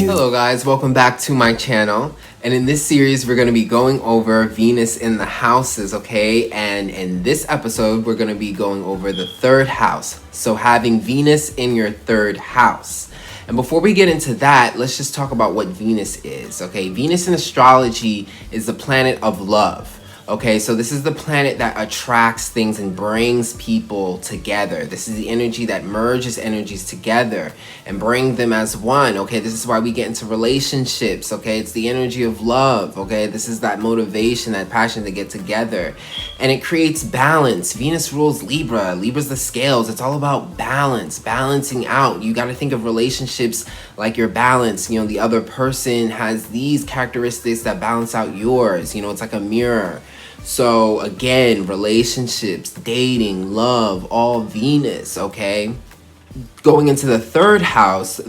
Hello guys, welcome back to my channel. And in this series, we're going to be going over Venus in the houses, okay? And in this episode, we're going to be going over the third house. So having Venus in your third house. And before we get into that, let's just talk about what Venus is, okay? Venus in astrology is the planet of love. Okay, so this is the planet that attracts things and brings people together. This is the energy that merges energies together and bring them as one. Okay, this is why we get into relationships. Okay, it's the energy of love. Okay, this is that motivation, that passion to get together. And it creates balance. Venus rules Libra. Libra's the scales. It's all about balance, balancing out. You got to think of relationships like your balance. You know, the other person has these characteristics that balance out yours. You know, it's like a mirror. So again, relationships, dating, love, all Venus, okay? Going into the third house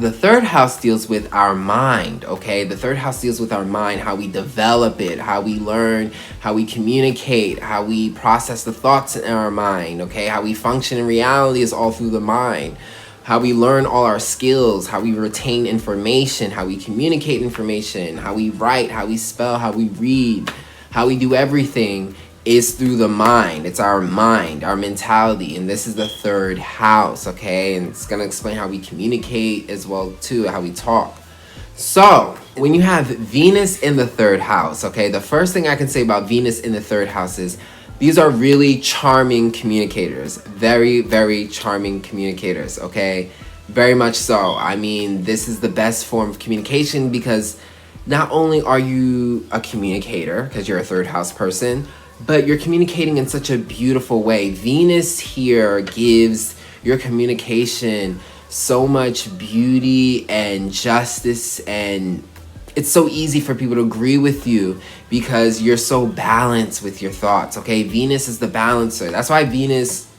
deals with our mind, okay? The third house deals with our mind, how we develop it, how we learn, how we communicate, how we process the thoughts in our mind, okay? How we function in reality is all through the mind. How we learn all our skills, how we retain information, how we communicate information, how we write, how we spell, how we read, how we do everything is through the mind. It's our mind, our mentality, and this is the third house, okay? And it's gonna explain how we communicate as well too, how we talk. So when you have Venus in the third house, okay, the first thing I can say about Venus in the third house is these are really charming communicators. Very, very charming communicators, okay? Very much so. I mean, this is the best form of communication because not only are you a communicator, because you're a third house person, but you're communicating in such a beautiful way. Venus here gives your communication so much beauty and justice, and it's so easy for people to agree with you because you're so balanced with your thoughts, okay? Venus is the balancer. That's why Venus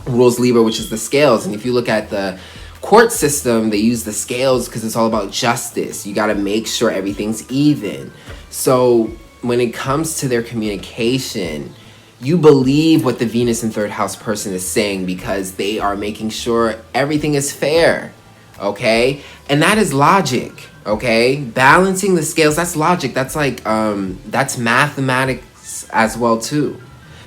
rules Libra, which is the scales. And if you look at the court system, they use the scales because it's all about justice. You got to make sure everything's even. So when it comes to their communication, you believe what the Venus in third house person is saying because they are making sure everything is fair, okay? And that is logic, okay? Balancing the scales, that's logic. That's like, that's mathematics as well too,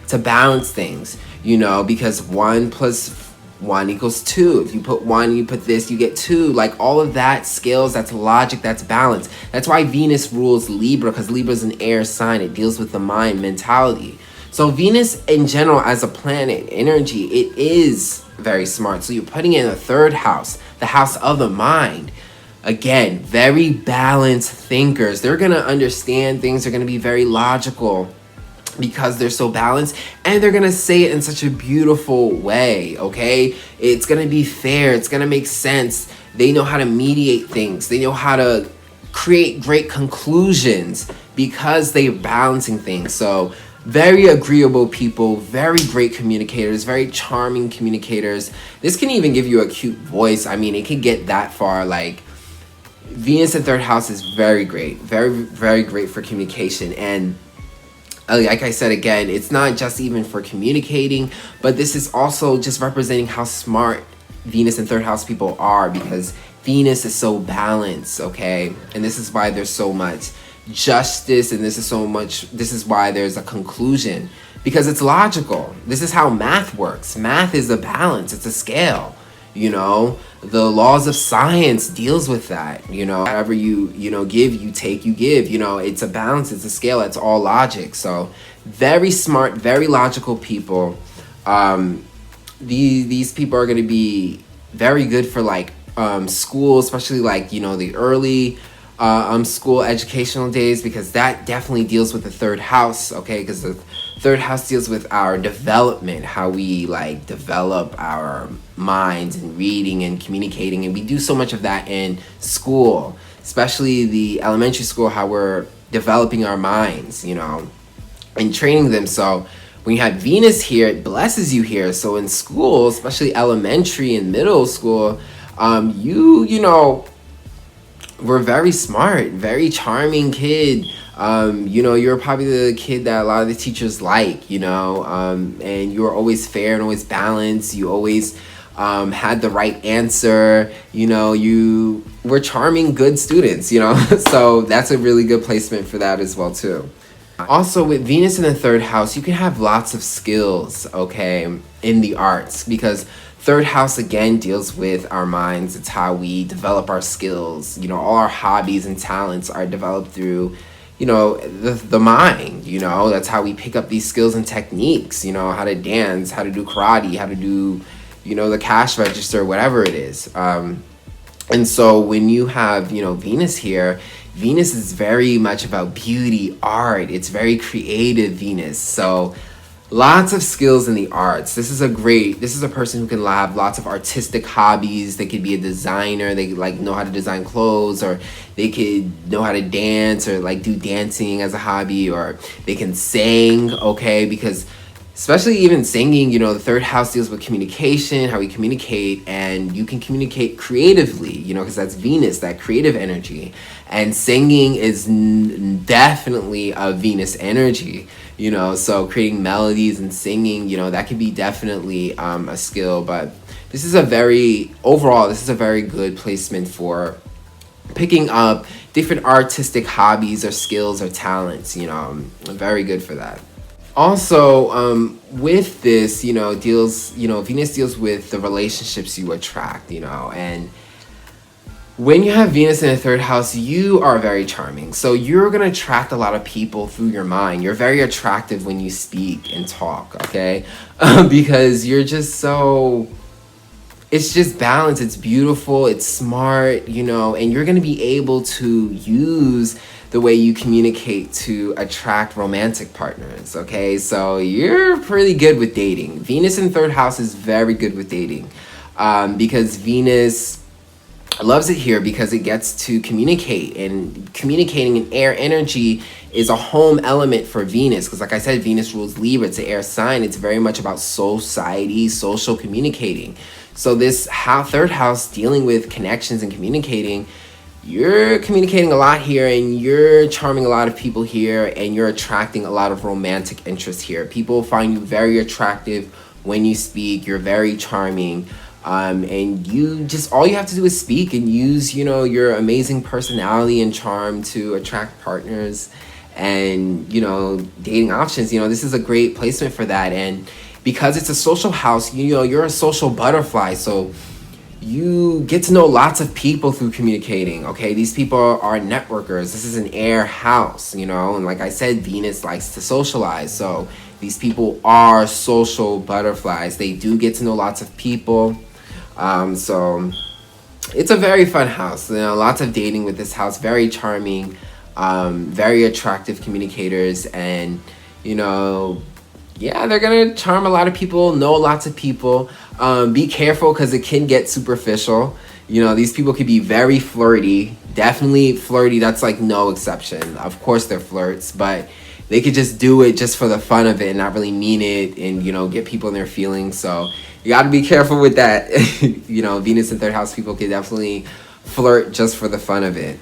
to balance things, you know, because 1 + 1 = 2. If you put 1, you put this, you get 2. Like all of that scales, that's logic, that's balance. That's why Venus rules Libra, because Libra is an air sign. It deals with the mind, mentality. So Venus in general as a planet, energy, it is very smart. So you're putting it in the third house, the house of the mind. Again, very balanced thinkers. They're going to understand things. They're going to be very logical, because they're so balanced, and they're gonna say it in such a beautiful way, okay? It's gonna be fair, it's gonna make sense. They know how to mediate things. They know how to create great conclusions because they're balancing things. So very agreeable people, very great communicators, very charming communicators. This can even give you a cute voice. I mean, it can get that far. Like, Venus in third house is very great, very, very great for communication. And like I said, again, it's not just even for communicating, but this is also just representing how smart Venus and third house people are, because Venus is so balanced, okay? And this is why there's so much justice, and this is why there's a conclusion, because it's logical. This is how math works. Math is a balance, it's a scale, you know? The laws of science deals with that, you know? However you give, you take, you give, you know? It's a balance, it's a scale, it's all logic. So very smart, very logical people. These people are going to be very good for like school, especially like, you know, the early school educational days, because that definitely deals with the third house, okay? Because the third house deals with our development, how we like develop our minds and reading and communicating, and we do so much of that in school, especially the elementary school, how we're developing our minds, you know, and training them. So when you have Venus here, it blesses you here. So in school, especially elementary and middle school, you know, we're very smart, very charming kid. You know, you're probably the kid that a lot of the teachers like, you know, and you're always fair and always balanced. You always had the right answer. You know, you we're charming, good students, you know. So that's a really good placement for that as well too. Also, with Venus in the third house, you can have lots of skills, okay, in the arts, because third house again deals with our minds. It's how we develop our skills. You know, all our hobbies and talents are developed through, you know, the mind. You know, that's how we pick up these skills and techniques. You know, how to dance, how to do karate, how to do, you know, the cash register, whatever it is. And so when you have, you know, Venus here, Venus is very much about beauty, art. It's very creative, Venus. So lots of skills in the arts. This is a person who can have lots of artistic hobbies. They could be a designer. They like know how to design clothes, or they could know how to dance, or like do dancing as a hobby, or they can sing, okay? Because especially even singing, you know, the third house deals with communication, how we communicate, and you can communicate creatively, you know, because that's Venus, that creative energy. And singing is definitely a Venus energy, you know, so creating melodies and singing, you know, that could be definitely a skill. But this is a very good placement for picking up different artistic hobbies or skills or talents, you know, very good for that. Also, with this, you know, Venus deals with the relationships you attract, you know, and when you have Venus in the third house, you are very charming. So you're going to attract a lot of people through your mind. You're very attractive when you speak and talk, okay? Because you're just so, it's just balanced, it's beautiful, it's smart, you know, and you're going to be able to use the way you communicate to attract romantic partners, okay? So you're pretty good with dating. Venus in third house is very good with dating, because Venus loves it here because it gets to communicate, and communicating in air energy is a home element for Venus, because like I said, Venus rules Libra. It's an air sign. It's very much about society, social communicating. So this third house dealing with connections and communicating, you're communicating a lot here, and you're charming a lot of people here, and you're attracting a lot of romantic interest here. People find you very attractive when you speak. You're very charming, and you just, all you have to do is speak and use, you know, your amazing personality and charm to attract partners and, you know, dating options. You know, this is a great placement for that. And because it's a social house, you know, you're a social butterfly, so you get to know lots of people through communicating, okay? These people are networkers. This is an air house, you know? And like I said, Venus likes to socialize. So these people are social butterflies. They do get to know lots of people. So it's a very fun house. You know, lots of dating with this house. Very charming, very attractive communicators. And, you know, yeah, they're going to charm a lot of people, know lots of people. Be careful because it can get superficial. You know, these people could be very flirty, definitely flirty. That's like no exception. Of course they're flirts, but they could just do it just for the fun of it and not really mean it and, you know, get people in their feelings. So you got to be careful with that. You know, Venus in third house people could definitely flirt just for the fun of it.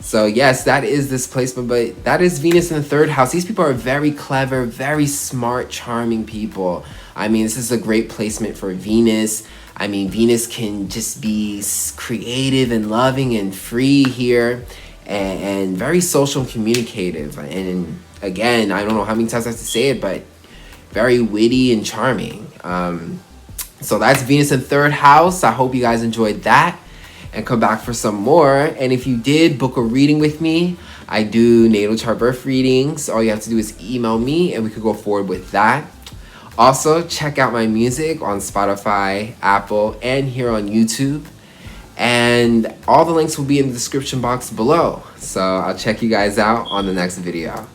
So yes, that is this placement, but that is Venus in the third house. These people are very clever, very smart, charming people. I mean, this is a great placement for Venus. I mean, Venus can just be creative and loving and free here, and very social and communicative. And again, I don't know how many times I have to say it, but very witty and charming. So that's Venus in third house. I hope you guys enjoyed that and come back for some more. And if you did, book a reading with me. I do natal chart birth readings. All you have to do is email me and we could go forward with that. Also, check out my music on Spotify, Apple, and here on YouTube. And all the links will be in the description box below. So I'll check you guys out on the next video.